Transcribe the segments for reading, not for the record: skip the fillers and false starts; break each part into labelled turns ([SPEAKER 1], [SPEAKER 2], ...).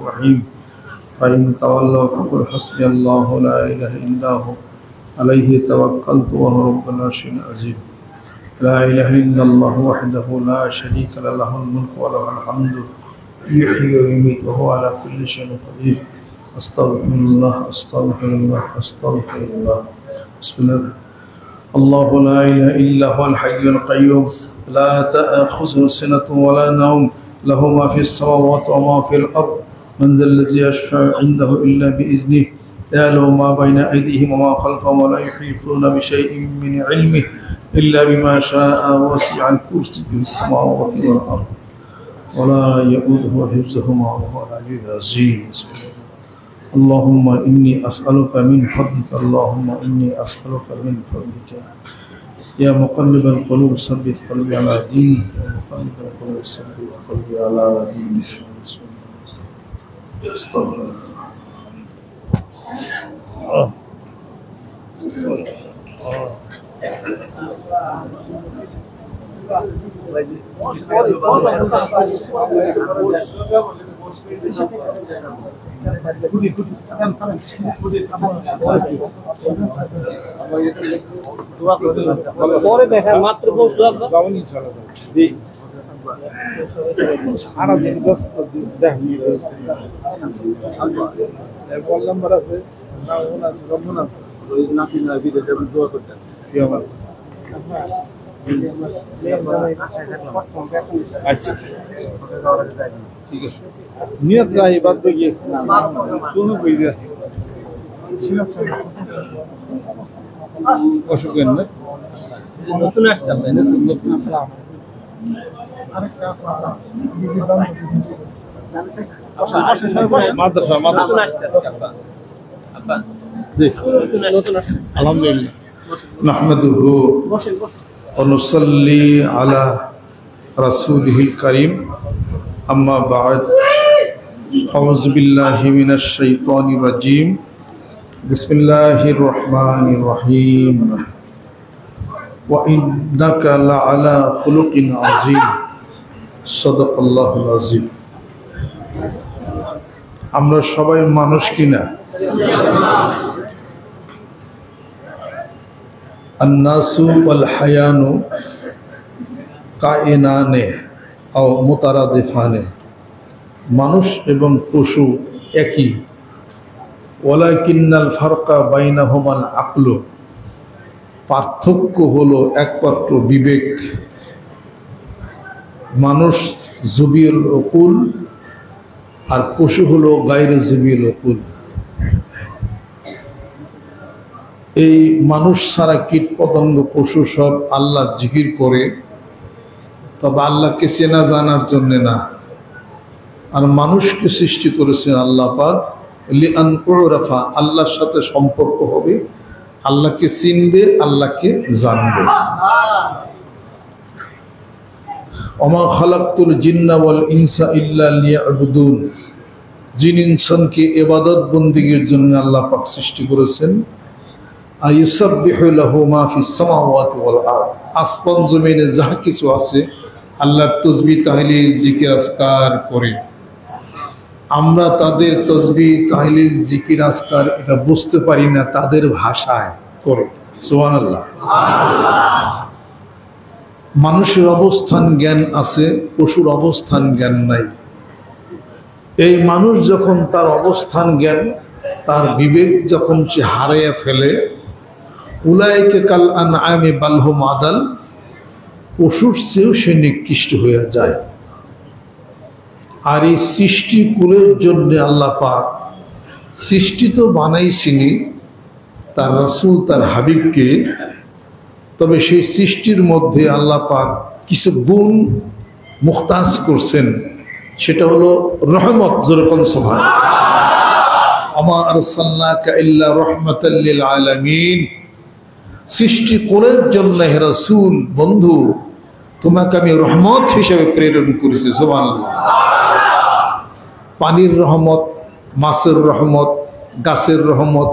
[SPEAKER 1] الرحيم فإن تولوا فقل حسبي الله لا إله إلا هو عليه توكلت وهو رب العرش العظيم لا إله إلا الله وحده لا شريك له له الملك وله الحمد يحيي ويميت وهو على كل شيء قدير أستغفر الله أستغفر الله أستغفر الله بسم الله الله لا إله إلا هو الحي القيوم لا تأخذه سنة ولا نوم له ما في السماوات وما في الأرض من ذا الذي يشفع عنده إلا بإذنه يعلم ما بين أيديهم وما خلفهم ولا يحيطون بشيء من علمه إلا بما شاء وسع الكرسي السماوات والأرض ولا يؤوده حفظهما وهو العلي العظيم اللهم إني أسألك من فضلك اللهم إني أسألك من فضلك يا مقلب القلوب ثبت قلبي على دينك يا مقلب القلوب ثبت قلبي على دينك استغفر
[SPEAKER 2] পরে দেখা মাত্র
[SPEAKER 1] নিয়ত রাই বাদ গিয়েছে শুনো কই দিয়া অসুখ না
[SPEAKER 2] নতুন আসছে আপনি নতুন সালাম
[SPEAKER 1] মাদ্রাসা
[SPEAKER 2] নতুন আসছে আপা আপা
[SPEAKER 1] জি
[SPEAKER 2] নতুন আসছে
[SPEAKER 1] আলহামদুলিল্লাহ নাহমাদুহু ওয়া নুসাল্লি আলা রাসূলিহিল কারীম আম্মা বা'দ আউযু বিল্লাহি মিনাশ শাইতানির রাজীম বিসমিল্লাহির রহমানির রহিম ওয়া ইন্নাকা লা'আলা খুলুকিন আযীম সাদাকাল্লাহুল আযীম আমরা সবাই মানুষ কিনা अन्नासु वल हयानु कायनाने और मुतारादिफाने মানুষ এবং পশু একই ওয়ালাকিন্নাল ফারকা বাইনাহুমাল আকলু পার্থক্য হলো একমাত্র বিবেক মানুষ জুবিউল উকুল আর পশু হলো গায়রে জুবিউল উকুল এই মানুষ ছাড়া কীট পতঙ্গ পশু সব আল্লাহর জিকির করে তবে আল্লাহকে চেনা জানার জন্য না আর মানুষকে সৃষ্টি করেছেন আল্লাহ পাক লিআন উরাফা আল্লাহর সাথে সম্পর্ক হবে আল্লাহকে চিনবে আল্লাহকে জানবে ওমা খালাকতুল জিন্না ওয়াল ইনসা ইল্লা লিয়াবুদুন জিন ইনসানকে ইবাদত বন্দেগীর জন্য আল্লাহ পাক সৃষ্টি করেছেন আইয়ুসাব্বিহু লাহু মা ফিস সামাওয়াতি ওয়াল আরদ আসমান জমিনে যা কিছু আছে আল্লাহর তাসবিহ তাহলিল জিকির আজকার করে আমরা তাদের তাসবিহ তাহলিল জিকির আজকার এটা বুঝতে পারি না তাদের ভাষায় করে সুবহানাল্লাহ মানুষের অবস্থান জ্ঞান আছে পশুর অবস্থান জ্ঞান নাই এই মানুষ যখন তার অবস্থান জ্ঞান তার বিবেক যখন সে হারাইয়া ফেলে উলাইকে কাল আনআমি বাল হুম আদাল পশুর চেয়েও সে নিকৃষ্ট হয়ে যায় আর এই সৃষ্টি কুলের জন্য আল্লাহ পাক সৃষ্টি তো বানাইছিনি তার রাসূল তার হাবিবকে তবে সেই সৃষ্টির মধ্যে আল্লাহ পাক কিছু গুণ মুখতাজ করছেন সেটা হলো রহমত যেরকম সুবহানাল্লাহ আমা আরসালনাকা ইল্লা রাহমাতাল লিল আলামিন সৃষ্টি কুলের জন্য হে রাসূল বন্ধু তোমাকে আমি রহমত হিসেবে প্রেরণ করেছি সুবহানাল্লাহ পানির রহমত মাছের রহমত গাছের রহমত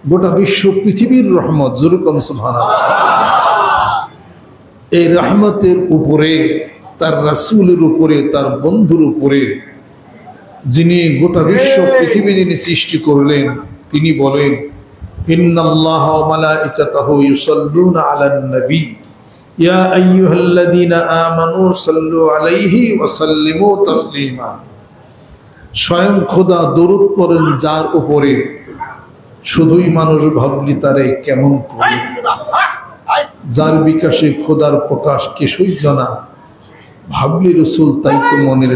[SPEAKER 1] গোটা বিশ্ব পৃথিবীর রহমত যেরকম সুবহানাল্লাহ এই রহমতের উপরে তার রাসূলের উপরে তার বন্ধুর উপরে যিনি গোটা বিশ্ব পৃথিবী যিনি সৃষ্টি করলেন, তিনি বলেন ইন্নাল্লাহা ওয়া মালাইকাতাহু ইউসাল্লুনা আলান নবী ইয়া আইয়ুহাল্লাযীনা আমানু সাল্লু আলাইহি ওয়া সাল্লিমু তাসলিমা। স্বয়ং খোদা দরুদ পড়েন যার উপরে, শুধুই মানুষ ভাবলি তারে কেমন করে, যার বিকাশে খোদার প্রকাশ কিছুই জানা, ভাবলি রসুল তাই তো মনের,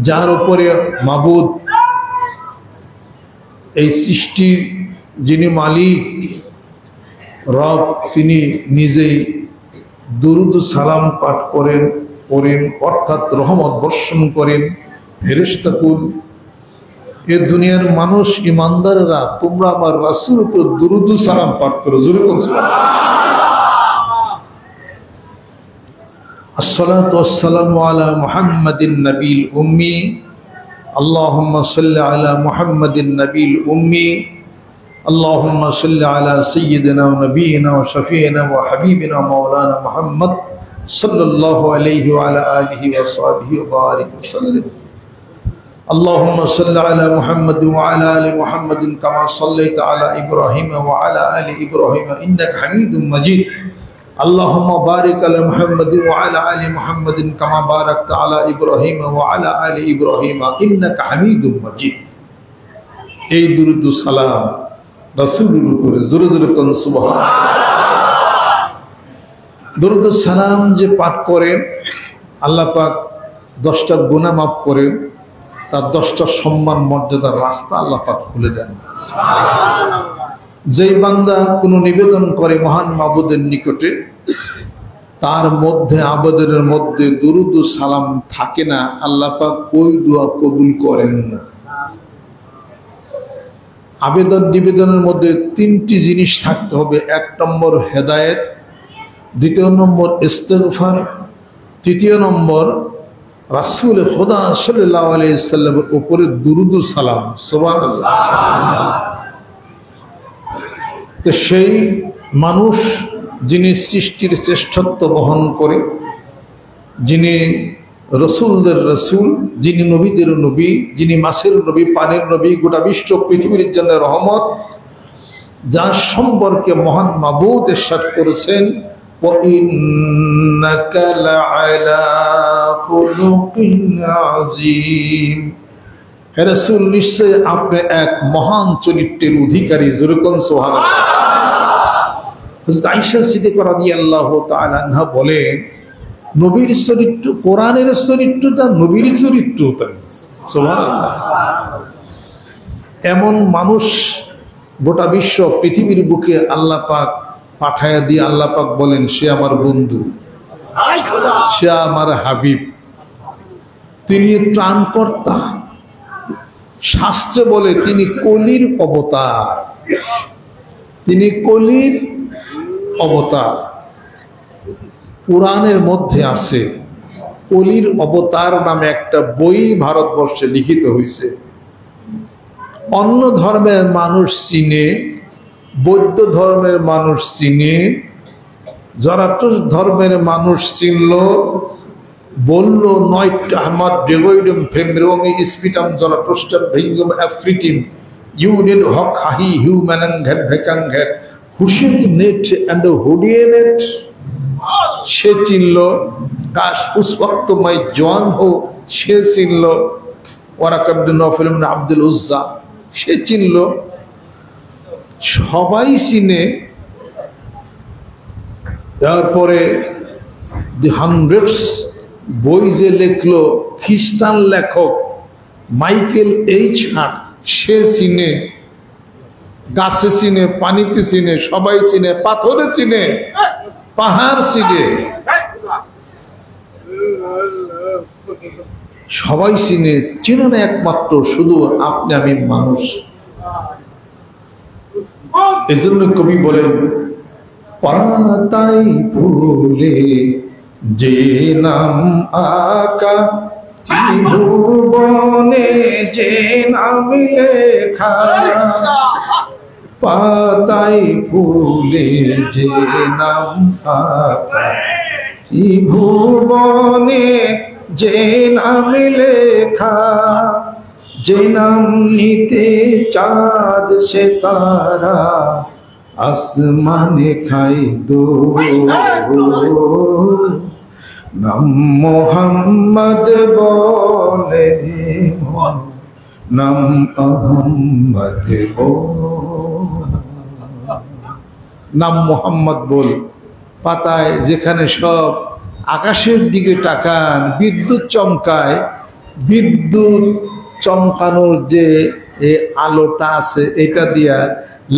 [SPEAKER 1] যার উপরে মাবুদ এই সৃষ্টির যিনি মালিক রব, তিনি নিজেই দুরুদ সালাম পাঠ করেন অর্থাৎ রহমত বর্ষণ করেন। ফেরেশতাকুল, এ দুনিয়ার মানুষ ইমানদারেরা তোমরা আমার রাসূল উপর দুরুদ সালাম পাঠ করো, জোরে বলো আসসালাতু ওয়াসসালামু আলা মুহাম্মাদিন নবিল উম্মি আল্লাহুম্মা সাল্লি আলা মুহাম্মাদিন নবিল উম্মি আল্লাহুম্মা সাল্লি আলা সাইয়্যিদিনা ওয়া নাবিয়িনা ওয়া শাফিঈনা ওয়া হাবিবিনা মাওলানা মুহাম্মদ সাল্লাল্লাহু আলাইহি ওয়া আলা আলিহি ওয়া সাহবিহি ওয়া বারিক ওয়া সাল্লিম। আল্লাহুম্মা সাল্লি আলা মুহাম্মাদ ওয়া আলা আলি মুহাম্মাদ কামা সাল্লাইতা আলা ইব্রাহিম ওয়া আলা আলি ইব্রাহিম ইন্নাকা হামিদুম মাজিদ। আল্লাহুম্মা বারিক আলা মুহাম্মাদ ওয়া আলা আলি মুহাম্মাদ কামা বারাকতা আলা ইব্রাহিম ওয়া আলা আলি ইব্রাহিম ইন্নাকা হামিদুম মাজিদ। এই দুরূদ সালাম রাসূলের উপরে জোরে জোরে কোন সুবহানাল্লাহ। দুরূদ সালাম যে পাঠ করেন আল্লাহ পাক 10টা গুনাহ মাফ করেন, তার 10টা সম্মান মর্যাদার রাস্তা আল্লাহ পাক খুলে দেন। যেই বান্দা কোনো নিবেদন করে মহান মাবুদের নিকটে, তার মধ্যে আবেদনের মধ্যে দুরূদ সালাম থাকে না, আল্লাহ পাক ওই দোয়া কবুল করেন না। আবেদন নিবেদনের মধ্যে 3টি জিনিস থাকতে হবে। 1 নম্বর হেদায়েত, 2 নম্বর ইস্তিগফার, 3 নম্বর রাসূল খোদা সাল্লাল্লাহু আলাইহি সাল্লামের উপরে দুরূদ সালাম। সুবহানাল্লাহ। তো সেই মানুষ যিনি সৃষ্টির শ্রেষ্ঠত্ব বহন করে, যিনি রসুলদের রসুল, যিনি নবীদের নবী, যিনি মাসের নবী, পানের নবী, গোটা বিশ্ব পৃথিবীর জন্য রহমত, যার সম্পর্কে মহান মাবুদ ইরশাদ করেছেন ওয়া ইন্নাকা লাআলা খুলুকিন আযীম। হে রাসূল, নিশ্চয় আপনি এক মহান চরিত্রের অধিকারী, জোরে কোন সুবহানাল্লাহ। হযরত আয়েশা সিদ্দিকা রাদিয়াল্লাহু তাআলা আনহা বলেন, নবীর চরিত্র, কোরআনের চরিত্রটা নবীর চরিত্র, তাই সুবহানাল্লাহ। এমন মানুষ গোটা বিশ্ব পৃথিবীর বুকে আল্লাহ পাক পাঠায়া দিয়ে আল্লাহ পাক বলেন সে আমার বন্ধু, সে আমার হাবিব, তিনি ত্রাণকর্তা। শাস্ত্রে বলে তিনি কলির অবতার, তিনি কলির অবতার। পুরাণের মধ্যে আছে কলির অবতার নামে একটা বই ভারতবর্ষে লিখিত হয়েছে। অন্য ধর্মের মানুষ চিনে, বৌদ্ধ ধর্মের মানুষ চিনে, জরাটুস্ট ধর্মের মানুষ চিনল, বলল নয়টা আহমদ ডেগোইডম ফেমরোমি স্পিটাম জরাটুস্টার ভিঙ্গম আফ্রিটিম ইউনিট হক হাহি হিউম্যান ঘেট ভেকাং ঘেট হুশিয়ত নেট অ্যান্ড হুডিয়েনেট। সে চিনল। কাশ উস ওয়াক্ত মাই জওয়ান হো, সে চিনল। Waraqa ibn Nawfal ibn Abdul Uzza, সে চিনল। সবাই চিনে। তারপরে দি হান্ড্রেডস বই যে লেখলো খ্রিস্টান লেখক মাইকেল এইচ হার্ট, সে চিনে। গাছে চিনে, পানিতে চিনে, সবাই চিনে, পাথরে চিনে, পাহাড় চিনে, সবাই চিনে। চিনে না একমাত্র শুধু আপনি আমি মানুষ। এজন্য কবি বলেন পাতাই ফুলে যে নাম আকা, ভুবনে যে নাম লেখা, পাতাই ফুলে যে নাম আকা, ভুবনে যে নামে লেখা, যে নাম নিতে চাঁদ সে তারা আসমানে খাই দো, নাম মোহাম্মদ বলে নাম আহম্মদ বল, নাম মোহাম্মদ বল। পাতায় যেখানে সব আকাশের দিকে তাকান, বিদ্যুৎ চমকায়, বিদ্যুৎ চমকানোর যে এই আলোটা আছে এটা দিয়া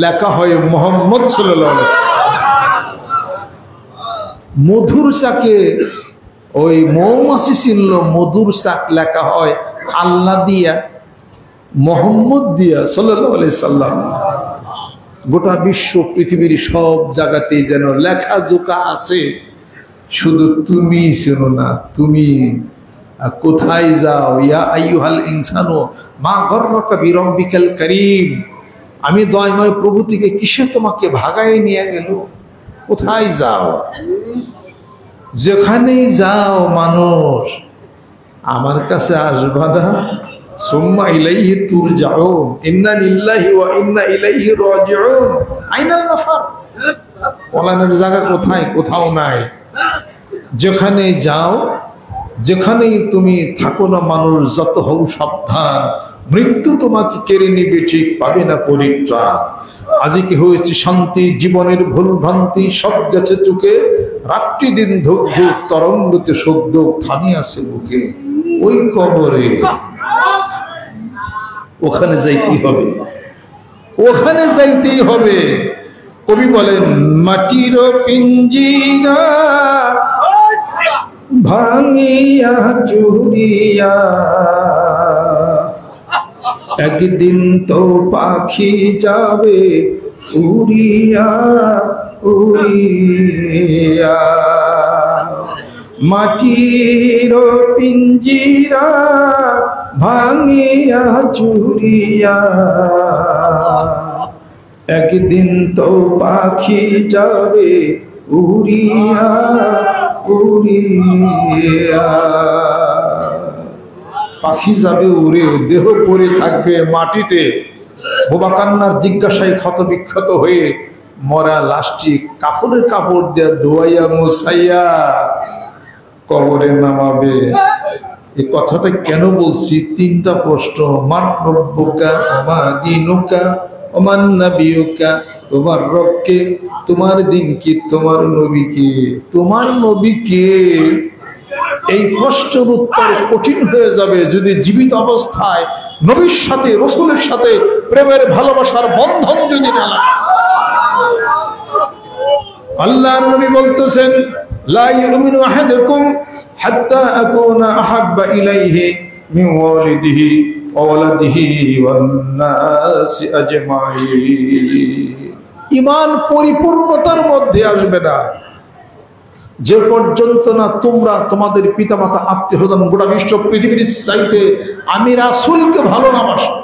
[SPEAKER 1] লেখা হয় মোহাম্মদ সাল্লাল্লাহু আলাইহি ওয়াসাল্লাম। মধুর চাকে ওই মৌমাছি চিনল, মধুর চাক লেখা হয় আল্লাহ দিয়া, মোহাম্মদ দিয়া সাল্লাল্লাহু আলাইহি সাল্লাম। গোটা বিশ্ব পৃথিবীর সব জায়গাতেই যেন লেখা জোকা আছে, শুধু তুমি চেনো না। তুমি কোথায় যাও? ইয়া আইয়ুহাল ইনসানু মা গররাকা বিরব্বিকাল কারীম, আমি দয়াময় প্রভু থেকে কিসে তোমাকে ভাগায় নিয়ে গেল? কোথায় যাও? যেখানেই যাও মানুষ, আমার কাছে আসবা না? সুম্মা ইলাইহি তুরজাউন, ইন্না লিল্লাহি ওয়া ইন্না ইলাইহি রাজিউন। আইনাল মাফার? পলানের জায়গা কোথায়? কোথাও নাই। যেখানে যাও, যেখানেই তুমি থাকো না মানুষ, যত হও সাবধান, মৃত্যু তোমাকে কেড়ে নিবে, ঠিক পাবে না পরিত্রাণ। আজকে হয়েছে শান্তি, জীবনের ভুল ভ্রান্তি সব গেছে চুকে, রাত্রি দিন ধুক ধুক তরঙ্গতে শোক দুঃখ থামি আছে বুকে। ওই কবরে ওখানে যাইতেই হবে, ওখানে যাইতেই হবে। কবি বলেন, মাটির পিঞ্জিরা ভাঙিয়া চুরিয়া, একদিন তো পাখি যাবে উড়িয়া উড়িয়া। মাটির পিঞ্জিরা ভাঙিয়া চুরিয়া, একদিন তো পাখি যাবে উড়িয়া উড়িয়া। পাখি যাবে উড়ে, দেহ পড়ে থাকবে মাটিতে। বোবা কান্নার জিজ্ঞাসায় ক্ষত বিক্ষত হয়ে মরা লাশটি কাপড়ের কাপড় দিয়ে ধোয়াইয়া মুছাইয়া কবরে নামাবে। এই কথাটা কেন বলছি? তিনটা প্রশ্ন। মান রব্বুকা ওমা দীনুকা ওমান নাবিয়ুকা, তোমার রবকে, তোমার দিন কি, তোমার নবী কে? তোমার নবী কে? এই প্রশ্নের উত্তর কঠিন হয়ে যাবে যদি জীবিত অবস্থায় নবীর সাথে, রাসূলের সাথে প্রেমের ভালোবাসার বন্ধন যদি না লাগে। আল্লাহর নবী বলতেছেন, লা ইউমিনু আহাদুকুম হাত্তা আকুনা আহাব্বা ইলাইহি মিন ওয়ালিদিহি ওয়া ওয়ালাদিহি ওয়ান নাসি আজমাইন। ঈমান পরিপূর্ণতার মধ্যে আসবে না যে পর্যন্ত না তোমরা তোমাদের পিতামাতা, আত্মীয় স্বজন, গোটা বিশ্ব পৃথিবীর চাইতে আমি রাসূলকে ভালো না বাসো।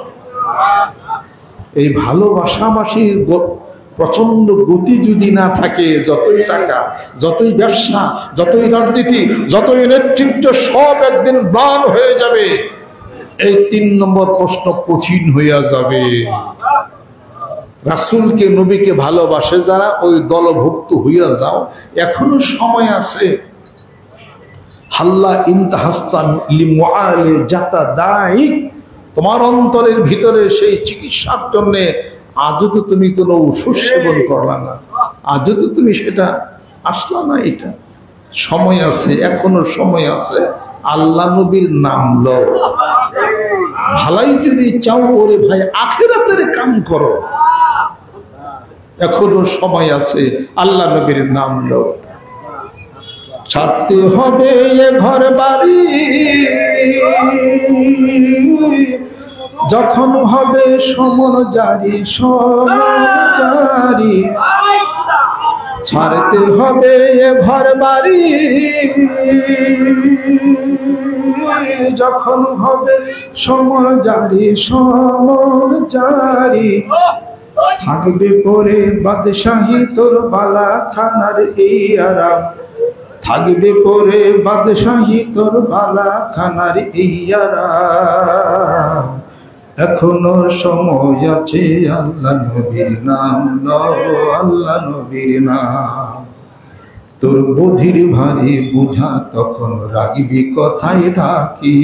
[SPEAKER 1] এই ভালোবাসাবাসির প্রচন্ড গতি যদি না থাকে, যতই টাকা, যতই ব্যবসা, যতই রাজনীতি, যতই নেতৃত্ব, সব একদিন ম্লান হয়ে যাবে। এই ৩ নম্বর প্রশ্ন কঠিন হইয়া যাবে। রাসূলকে, নবীকে ভালোবাসে যারা, ওই দলভুক্ত হইয়া যাও, এখনো সময় আছে। হাল্লা ইনতাহাস্তান লিমুআলি জাতা দাইক, তোমার অন্তরের ভিতরে সেই চিকিৎসার জন্য আজও তো তুমি কোনো ওষুধ সেবন করলা না, আজও তো তুমি সেটা আসলা না। এটা সময় আছে, এখনো সময় আছে। আল্লাহ নবীর নাম লও। ভালাই যদি চাও, ওরে ভাই আখিরাতের কাম করো, এখনো সময় আছে। আল্লাহ নবীর নাম লও। ছাড়তে হবে এ ঘর বাড়ি, যখন হবে সমন জারি, সমন জারি। ছাড়তে হবে এ ঘর বাড়ি, যখন হবে সমন জারি, সমন জারি। থাকবে পরে বাদশাহী তোর বালা খানার এই আরাম, থাকবে পরে বাদশাহী তোর বালা খানার ইয়ারা এখনো সময় আছে আল্লাহ নবীর নাম লও আল্লাহ নবীর নাম তোর বুদ্ধির ভারী বুঝা তখন রাগবি কথায় ঢাকি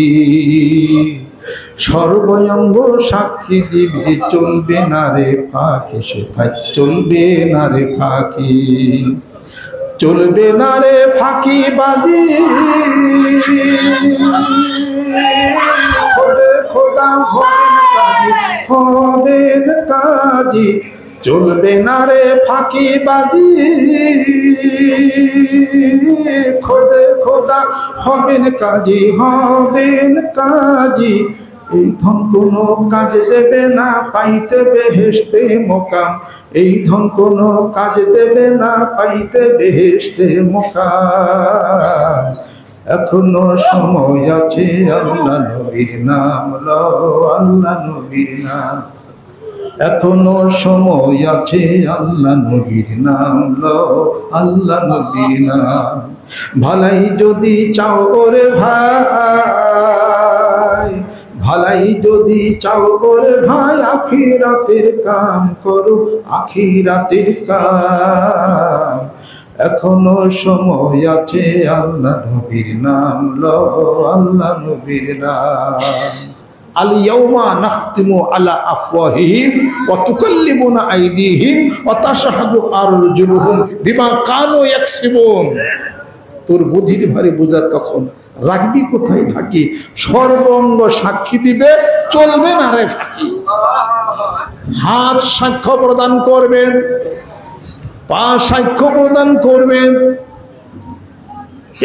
[SPEAKER 1] সর্বঙ্গ সাক্ষী দিবি চলবে না রে ফাঁকি সেটাই চলবে না রে ফাঁকি চলবে না রে ফাঁকি বাজি খোদা হবেন কাজী চলবে না রে ফাঁকি বাজি খোদা হবেন কাজী হবেন কাজী এই ধন কোনো কাজ দেবে না পাইতে বেহেশতে মোকাম এই ধন কোনো কাজ দেবে না পাইতে বেহেশতে মোকাম এখনো সময় আছে আল্লাহ নবীর নাম লও আল্লাহ নবীর নাম এখনো সময় আছে আল্লাহ নবীর নাম লও আল্লাহ নবীর নাম ভালাই যদি চাও ওরে ভাই ভালাই যদি চাও ওরে ভাই আখিরাতের কাম করো আখিরাতের কাম এখনো সময় আছে আল্লাহ নবীর নাম লও আল্লাহ নবীর নাম আল ইয়াউমা নাখতিমু আলা আফওয়াহিহিম ওয়া তুকাল্লিমুনা আইদিহিম ওয়া তাশহাদু আরজুলুহুম বিমা কানু ইয়াকসিবুন তোর বুদ্ধির ভারী বোঝা তখন রাখবি কোথায় ঢাকি সর্বঙ্গ সাক্ষী দিবে চলবে না রে ফাঁকি হাত সাক্ষ্য প্রদান করবেন পা সাক্ষ্য প্রদান করবেন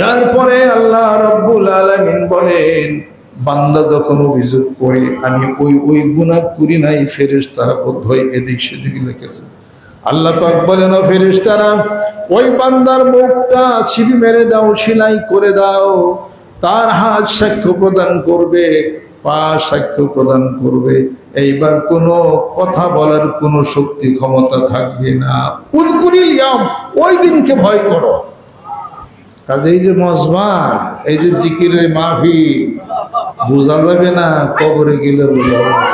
[SPEAKER 1] এরপরে আল্লাহ রাব্বুল আলামিন বলেন বান্দা যখন অভিযোগ করে আমি ওই গুনাহ করি নাই ফেরেশতারা বোধ হয় এদিক সেদিক লিখেছে আল্লাহ পাক বলেন ও ফেরেশতারা ওই বান্দার মুখটা ছিলি মেরে দাও সেলাই করে দাও তার হাত সাক্ষ্য প্রদান করবে পা সাক্ষ্য প্রদান করবে এইবার কোনো কথা বলার কোনো শক্তি ক্ষমতা থাকবে না উযকুরিল ইয়াম ওই দিনকে ভয় করো কাজে এই যে মজমা এই যে জিকিরের মাহফিল বোঝা যাবে না কবরে গেলে বোঝা যাবে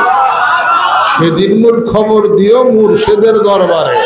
[SPEAKER 1] সেদিন মোর খবর দিও মুর্শিদের দরবারে